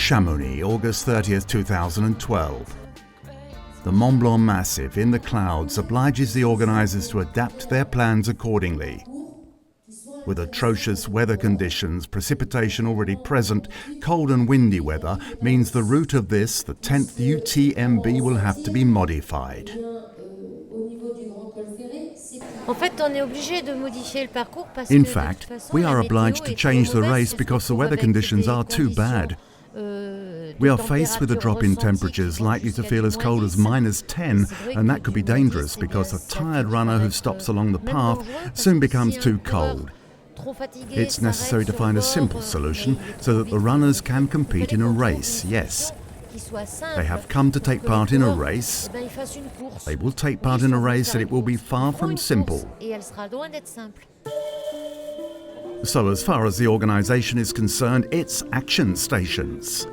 Chamonix, August 30th, 2012. The Mont Blanc massif in the clouds obliges the organisers to adapt their plans accordingly. With atrocious weather conditions, precipitation already present, cold and windy weather means the route of this, the 10th UTMB, will have to be modified. In fact, we are obliged to change the race because the weather conditions are too bad. We are faced with a drop in temperatures likely to feel as cold as -10, and that could be dangerous because a tired runner who stops along the path soon becomes too cold. It's necessary to find a simple solution so that the runners can compete in a race, yes. They have come to take part in a race. They will take part in a race and it will be far from simple. So as far as the organisation is concerned, it's action stations.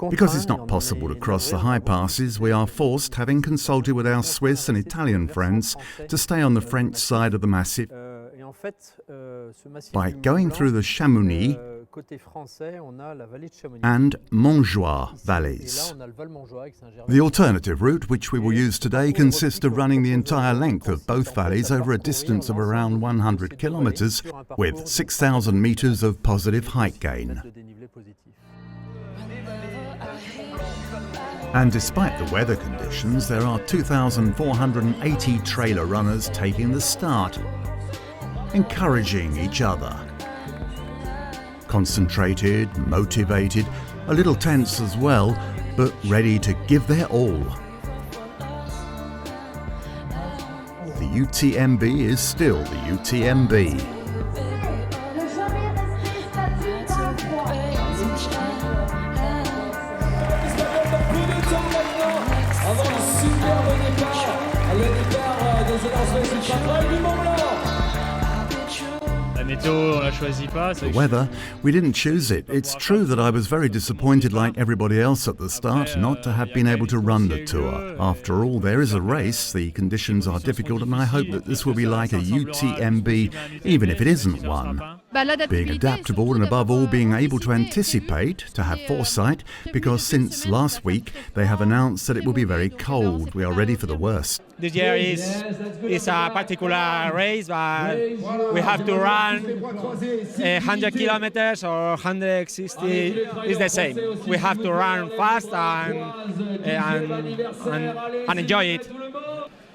Because it's not possible to cross the high passes, we are forced, having consulted with our Swiss and Italian friends, to stay on the French side of the massif by going through the Chamonix and Mont-Blanc valleys. The alternative route, which we will use today, consists of running the entire length of both valleys over a distance of around 100 kilometers with 6,000 meters of positive height gain. And despite the weather conditions, there are 2,480 trailer runners taking the start, encouraging each other. Concentrated, motivated, a little tense as well, but ready to give their all. The UTMB is still the UTMB. The weather, we didn't choose it. It's true that I was very disappointed, like everybody else at the start, not to have been able to run the tour. After all, there is a race, the conditions are difficult, and I hope that this will be like a UTMB, even if it isn't one. Being adaptable and above all being able to anticipate, to have foresight, because since last week they have announced that it will be very cold. We are ready for the worst. This year is a particular race, but we have to run 100 kilometers or 160 is the same. We have to run fast and enjoy it.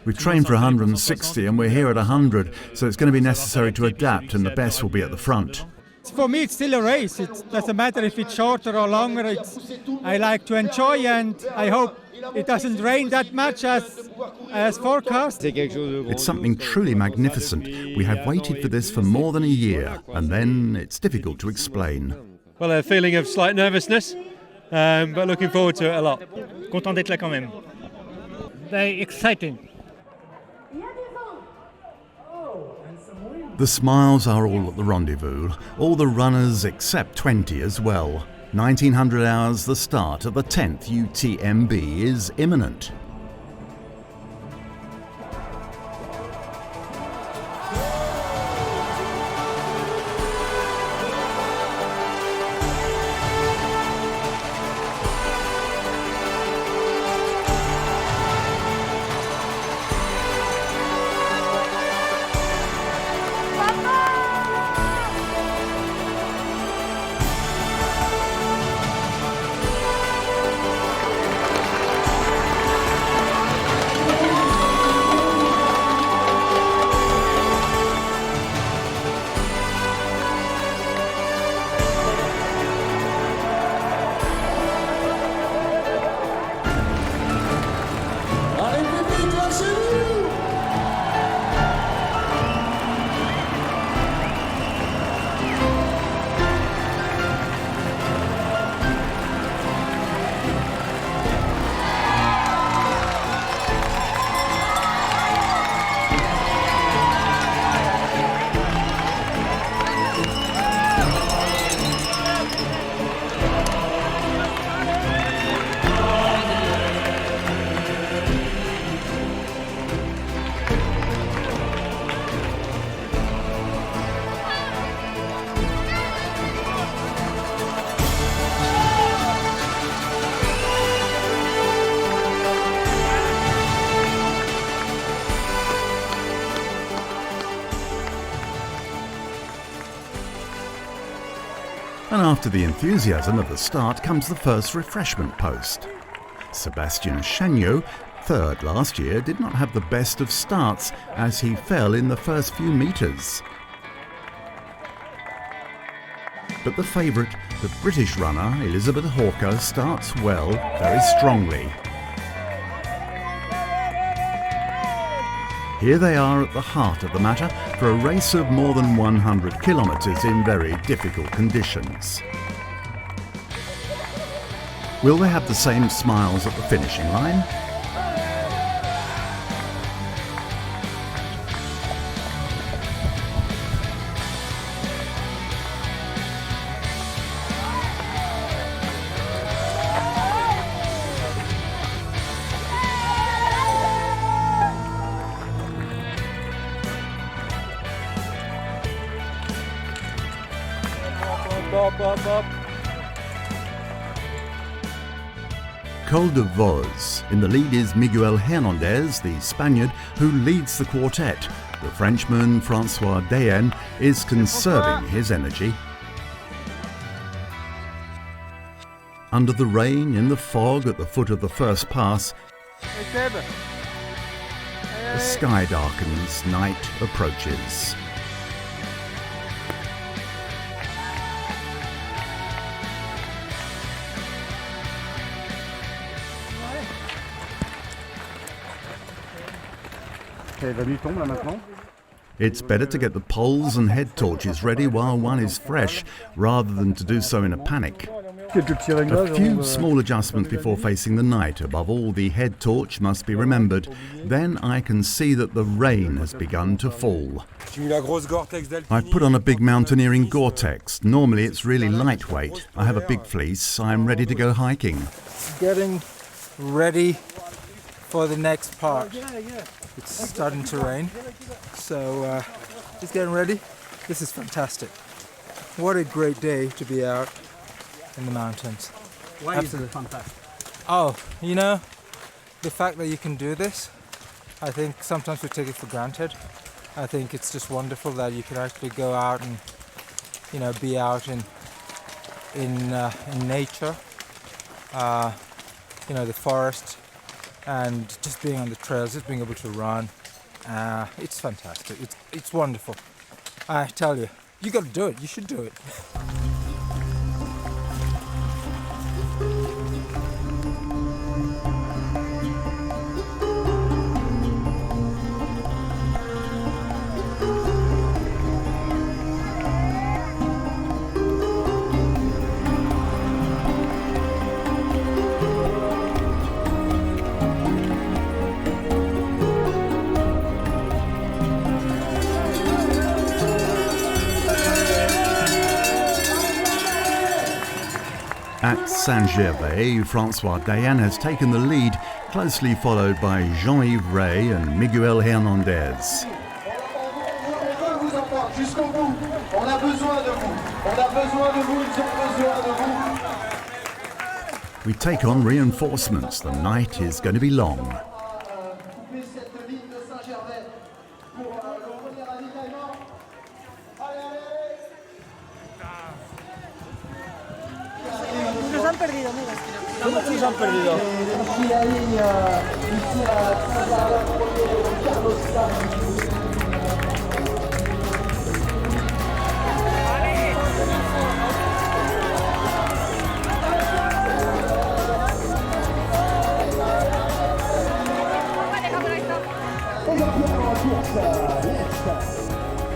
We've trained for 160 and we're here at 100, so it's going to be necessary to adapt, and the best will be at the front. For me, it's still a race. It doesn't matter if it's shorter or longer. I like to enjoy, and I hope it doesn't rain that much as forecast. It's something truly magnificent. We have waited for this for more than a year, and then it's difficult to explain. Well, a feeling of slight nervousness, but looking forward to it a lot. Content d'être là quand même. Very exciting. The smiles are all at the rendezvous, all the runners except 20 as well. 1900 hours, the start of the 10th UTMB is imminent. And after the enthusiasm of the start comes the first refreshment post. Sébastien Chagnot, third last year, did not have the best of starts as he fell in the first few metres. But the favourite, the British runner Lizzy Hawker, starts well, very strongly. Here they are at the heart of the matter for a race of more than 100 kilometres in very difficult conditions. Will they have the same smiles at the finishing line? Col de Vos. In the lead is Miguel Hernandez, the Spaniard, who leads the quartet. The Frenchman François D'haene is conserving his energy. Under the rain, in the fog, at the foot of the first pass, the sky darkens, night approaches. It's better to get the poles and head torches ready while one is fresh, rather than to do so in a panic. A few small adjustments before facing the night. Above all, the head torch must be remembered. Then I can see that the rain has begun to fall. I've put on a big mountaineering Gore-Tex. Normally it's really lightweight. I have a big fleece. I'm ready to go hiking. Getting ready for the next part. It's starting to rain, so just getting ready. This is fantastic. What a great day to be out in the mountains. Why Absolutely. is it fantastic? Oh, you know, the fact that you can do this, I think sometimes we take it for granted. I think it's just wonderful that you can actually go out and, you know, be out in nature, you know, the forest, and just being on the trails, just being able to run. It's fantastic. It's wonderful. I tell you, you got to do it. You should do it. At Saint-Gervais, François D'haene has taken the lead, closely followed by Jean-Yves Ray and Miguel Hernandez. We take on reinforcements. The night is going to be long.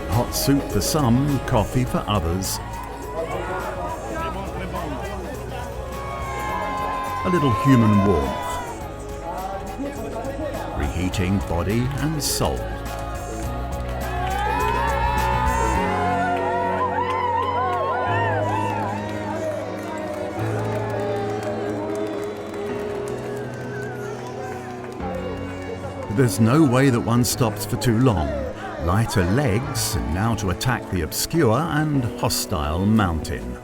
Hot soup for some, coffee for others. A little human warmth, reheating body and soul. There's no way that one stops for too long. Lighter legs, and now to attack the obscure and hostile mountain.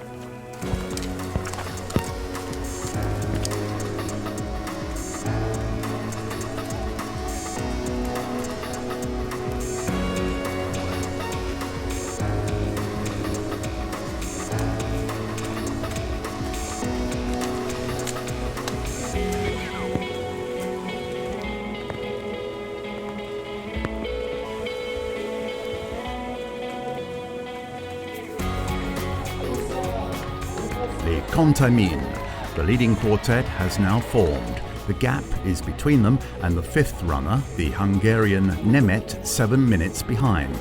Contamine. The leading quartet has now formed. The gap is between them and the fifth runner, the Hungarian Nemet, 7 minutes behind.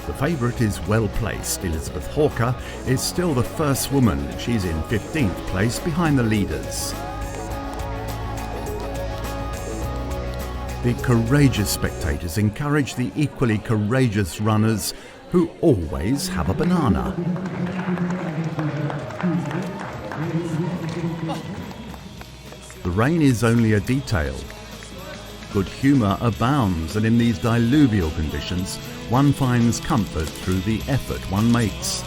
The favourite is well placed. Lizzy Hawker is still the first woman. She's in 15th place behind the leaders. The courageous spectators encourage the equally courageous runners who always have a banana. The rain is only a detail. Good humour abounds, and in these diluvial conditions, one finds comfort through the effort one makes.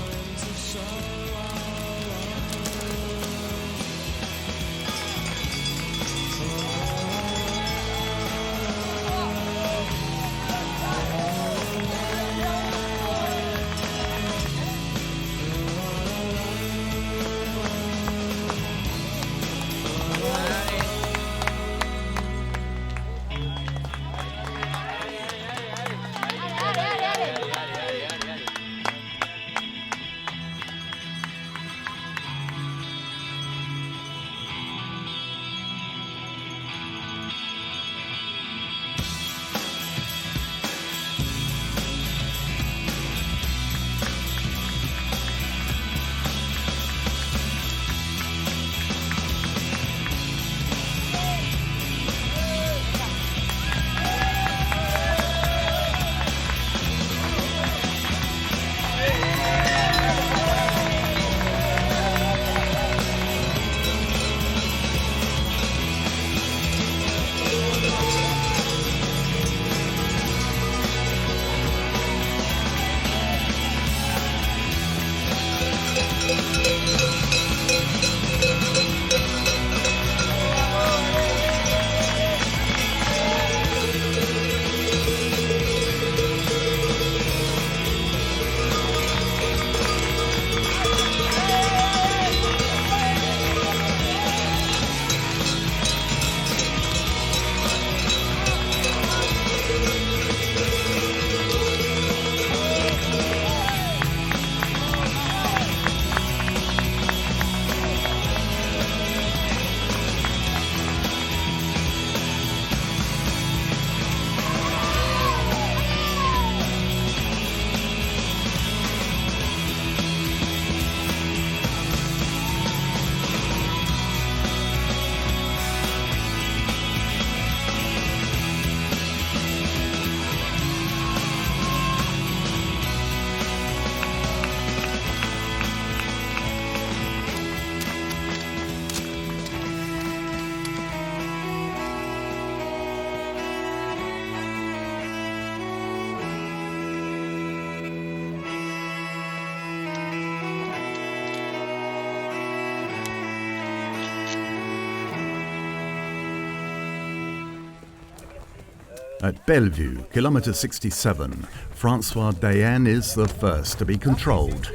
At Bellevue, kilometre 67, François D'haene is the first to be controlled.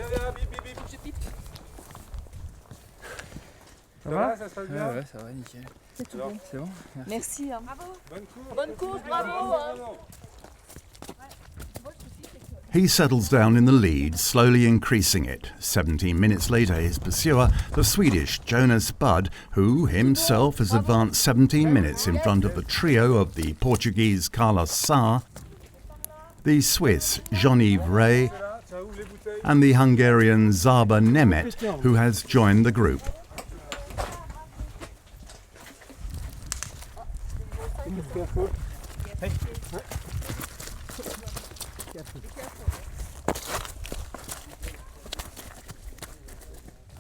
Ça va? Ouais, ça va, nickel. C'est tout bon. C'est bon? Merci. Merci. Bravo. Bonne course, bravo. He settles down in the lead, slowly increasing it. 17 minutes later, his pursuer, the Swedish Jonas Budd, who himself has advanced 17 minutes in front of the trio of the Portuguese Carlos Saar, the Swiss Jean-Yves Ray, and the Hungarian Zaba Nemet, who has joined the group.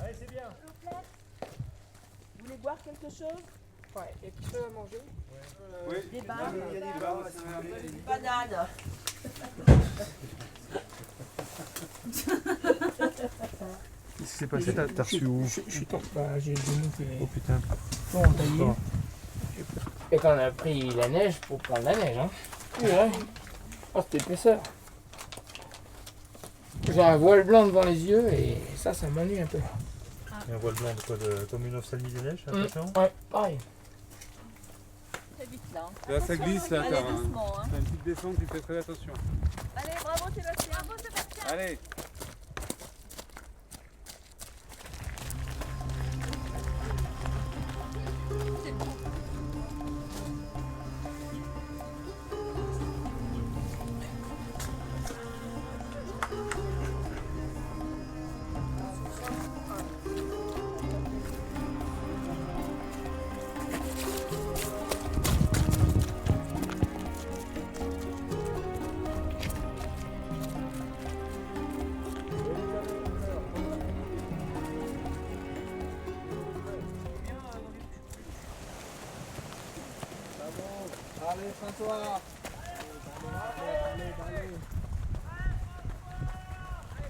Allez, c'est bien. Vous voulez boire quelque chose? Ouais, et quelque chose à manger? Oui. Des bars? Il y a des bars, des bananes. Qu'est-ce qui s'est passé? T'as reçu où? Je suis tombé, j'ai monté. Oh putain. Bon, taillé. Et quand on a pris la neige pour prendre la neige, hein. Ouais. Oh, c'était épaisseur. J'ai un voile blanc devant les yeux et ça m'ennuie un peu. Et un voile blanc de quoi? Comme une ophtalmie des neiges, j'ai l'impression? Ouais, pareil. vite là. Là, ça glisse là, Allez, t'as doucement, hein. une petite descente, tu fais très attention. Allez, bravo Sébastien. Bravo Sébastien. Allez.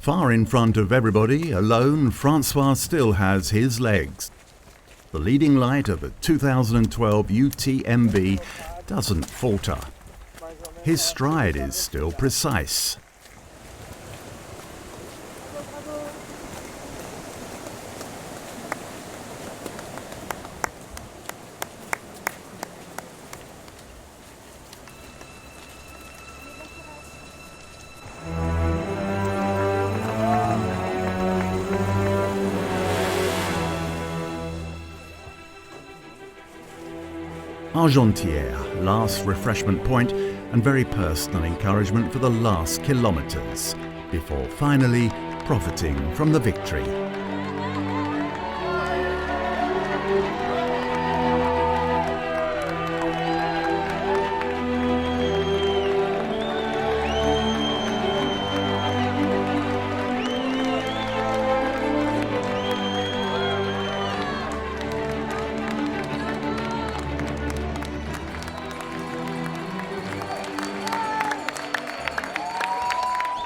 Far in front of everybody, alone, François still has his legs. The leading light of the 2012 UTMB doesn't falter. His stride is still precise. Argentière, last refreshment point and very personal encouragement for the last kilometres, before finally profiting from the victory.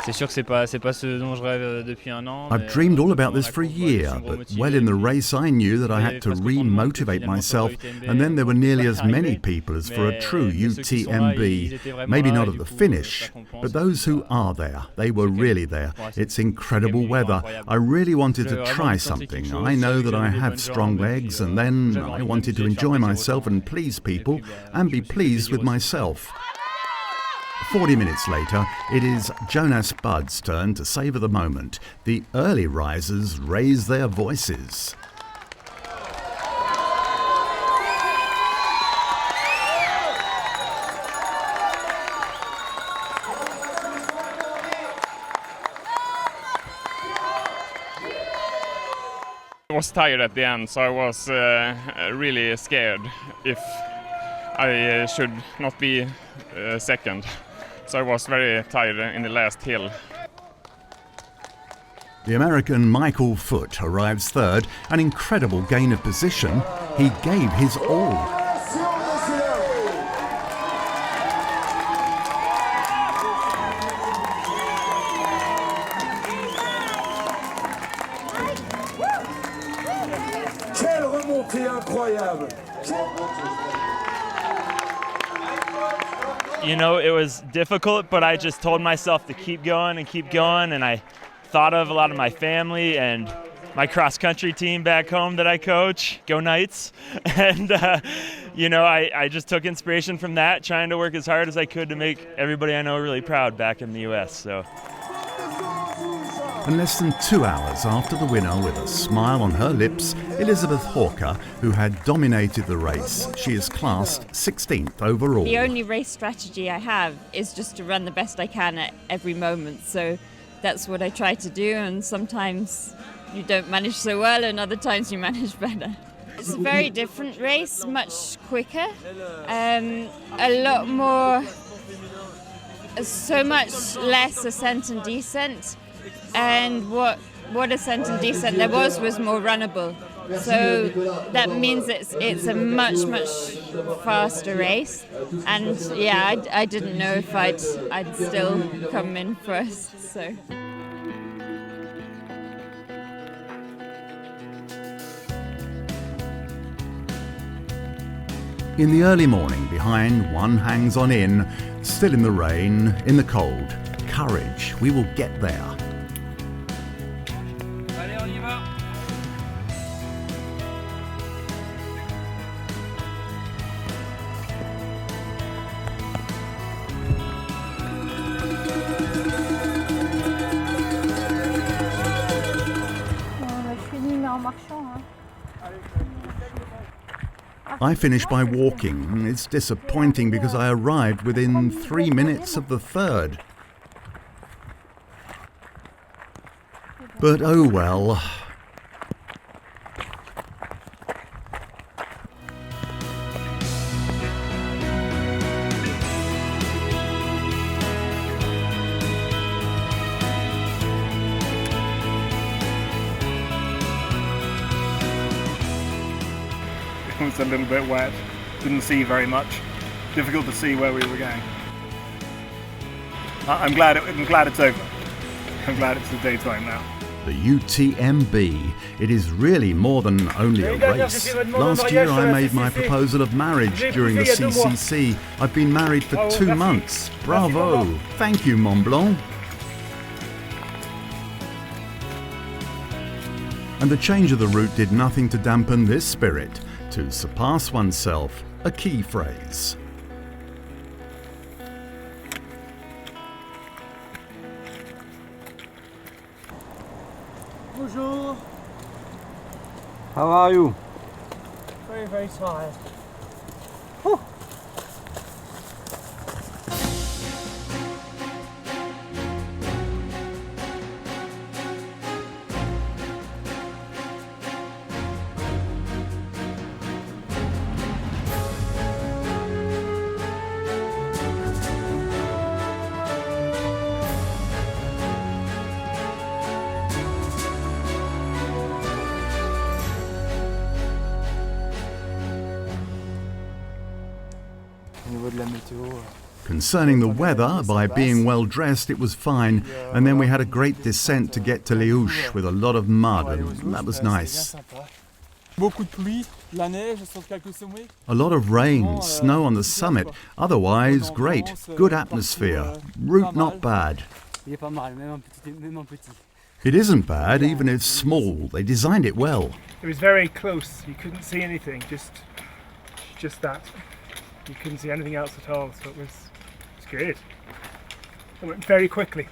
C'est sûr que c'est pas ce dont je rêve depuis un an. I've dreamed all about this for a year, but well in the race I knew that I had to re-motivate myself, and then there were nearly as many people as for a true UTMB. Maybe not at the finish, but those who are there, they were really there. It's incredible weather. I really wanted to try something. I know that I have strong legs, and then I wanted to enjoy myself and please people, and be pleased with myself. 40 minutes later, it is Jonas Budd's turn to savour the moment. The early risers raise their voices. I was tired at the end, so I was really scared if I should not be second. So I was very tired in the last hill. The American Michael Foot arrives third, an incredible gain of position. He gave his all. Quelle remontée incroyable! You know, it was difficult, but I just told myself to keep going, and I thought of a lot of my family and my cross-country team back home that I coach, Go Knights, and you know, I just took inspiration from that, trying to work as hard as I could to make everybody I know really proud back in the US. So. And less than 2 hours after the winner, with a smile on her lips, Lizzy Hawker, who had dominated the race. She is classed 16th overall. The only race strategy I have is just to run the best I can at every moment. So that's what I try to do, and sometimes you don't manage so well and other times you manage better. It's a very different race, much quicker, a lot more, so much less ascent and descent. And what ascent and descent there was more runnable. So that means it's a much faster race. And yeah, I didn't know if I'd still come in first. So. In the early morning, behind one hangs on in, still in the rain, in the cold. Courage, we will get there. I finished by walking. It's disappointing because I arrived within 3 minutes of the third. But oh well. It was a little bit wet, didn't see very much, difficult to see where we were going. I'm glad it's over. I'm glad it's the daytime now. The UTMB. It is really more than only a race. Last year I made my proposal of marriage during the CCC. I've been married for 2 months. Bravo! Thank you, Mont-Blanc. And the change of the route did nothing to dampen this spirit. To surpass oneself, a key phrase. Bonjour. How are you? Very, very tired. Concerning the weather, by being well dressed it was fine, and then we had a great descent to get to Les Houches with a lot of mud, and that was nice. A lot of rain, snow on the summit, otherwise great, good atmosphere, route not bad. It isn't bad, even if small, they designed it well. It was very close, you couldn't see anything, just that. You couldn't see anything else at all, so it was good. It went very quickly.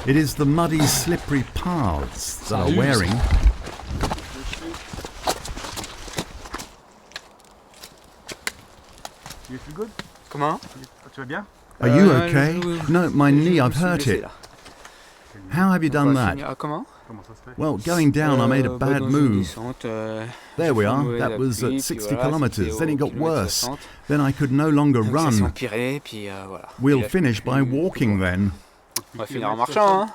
It is the muddy, slippery paths that are wearing. You feel good? Comment? Tu vas bien? Are you okay? No, my knee, I've hurt it. How have you done that? Well, going down I made a bad move. There we are, that was at 60 kilometers, then it got worse. Then I could no longer run. We'll finish by walking then. On va finir en marchant, hein?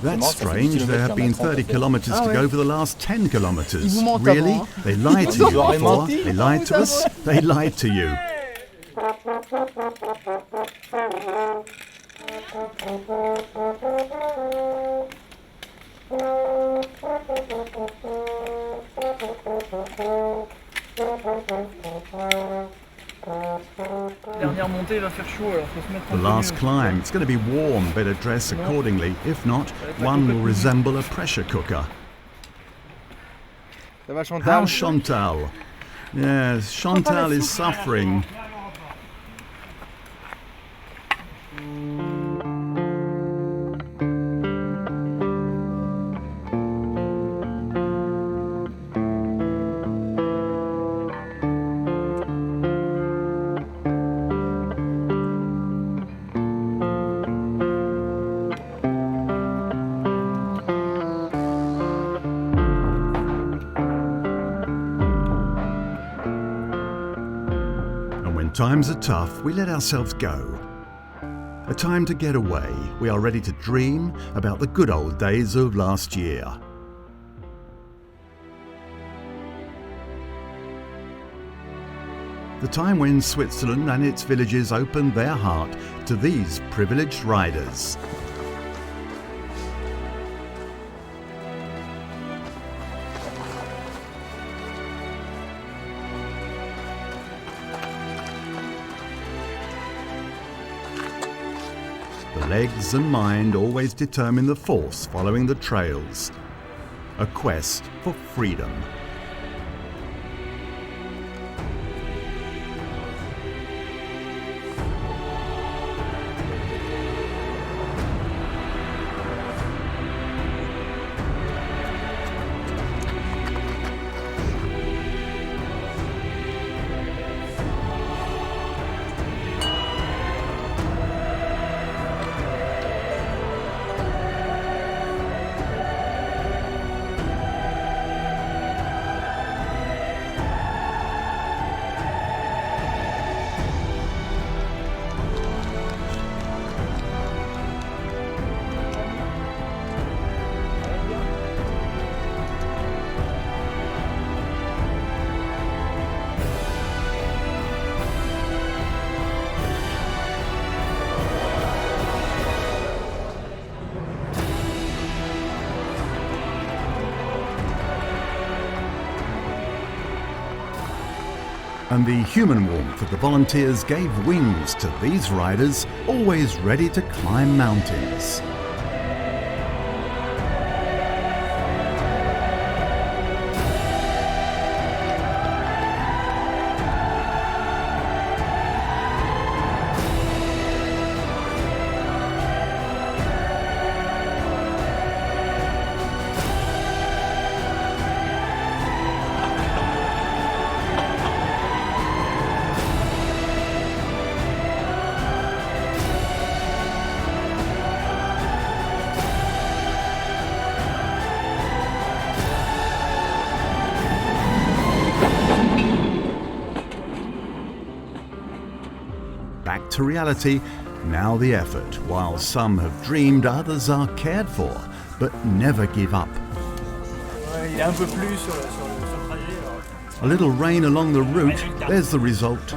That's strange, there have been 30 kilometers to go for the last 10 kilometers. Really? They lied to you before? They lied to us? They lied to you. The last climb, it's going to be warm, better dress accordingly. If not, one will resemble a pressure cooker. How's Chantal? Yes, Chantal is suffering. Times are tough, we let ourselves go. A time to get away. We are ready to dream about the good old days of last year. The time when Switzerland and its villages opened their heart to these privileged riders. The legs and mind always determine the force following the trails. A quest for freedom. And the human warmth of the volunteers gave wings to these riders, always ready to climb mountains. Back to reality, now the effort. While some have dreamed, others are cared for, but never give up. A little rain along the route, there's the result.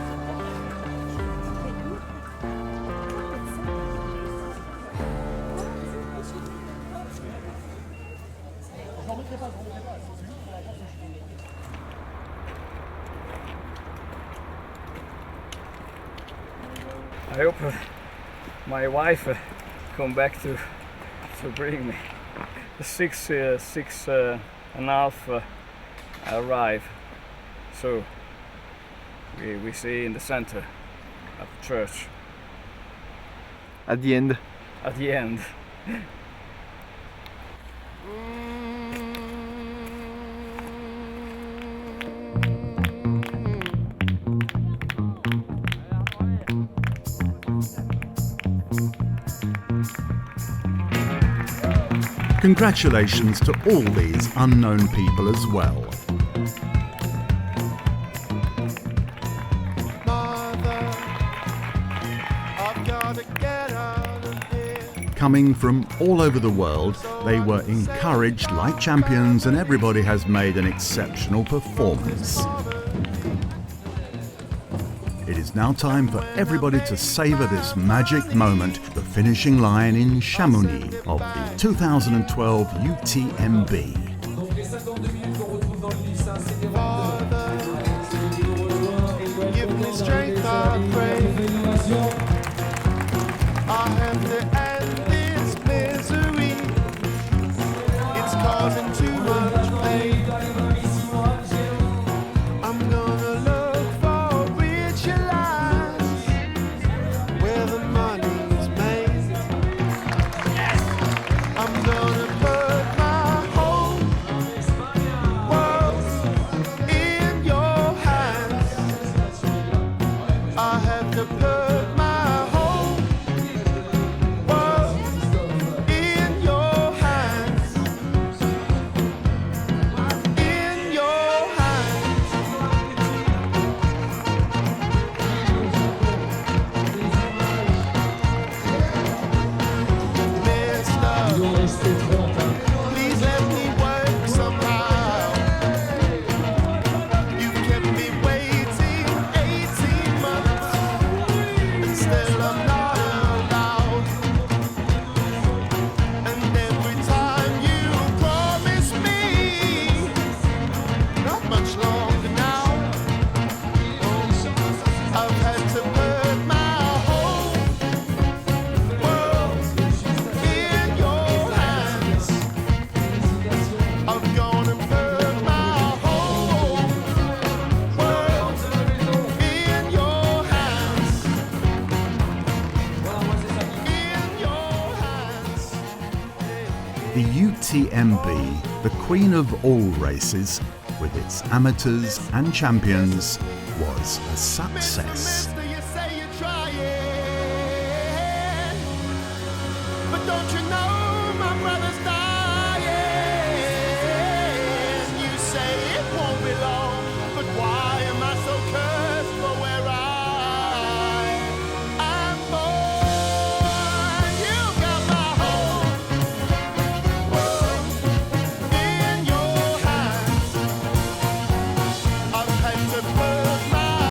I hope my wife come back to bring me. 6.5 arrive. So we see in the center of the church. At the end. At the end. Congratulations to all these unknown people as well. Coming from all over the world, they were encouraged like champions, and everybody has made an exceptional performance. It is now time for everybody to savour this magic moment, the finishing line in Chamonix of the 2012 UTMB. Give me strength, I pray. I have to end this misery. It's causing too much pain. I'm gonna look for richer lives where the money is made. I'm gonna put my whole world in your hands. I have to put my whole world in your hands. In your hands. Please let me work somehow. You've kept me waiting 18 months, and still I'm not allowed. And every time you promise me, not much longer now, I've had to put my whole world in your hands. I've gone and put my whole world in your hands. In your hands. The UTMB, the queen of all races, with its amateurs and champions, was a success.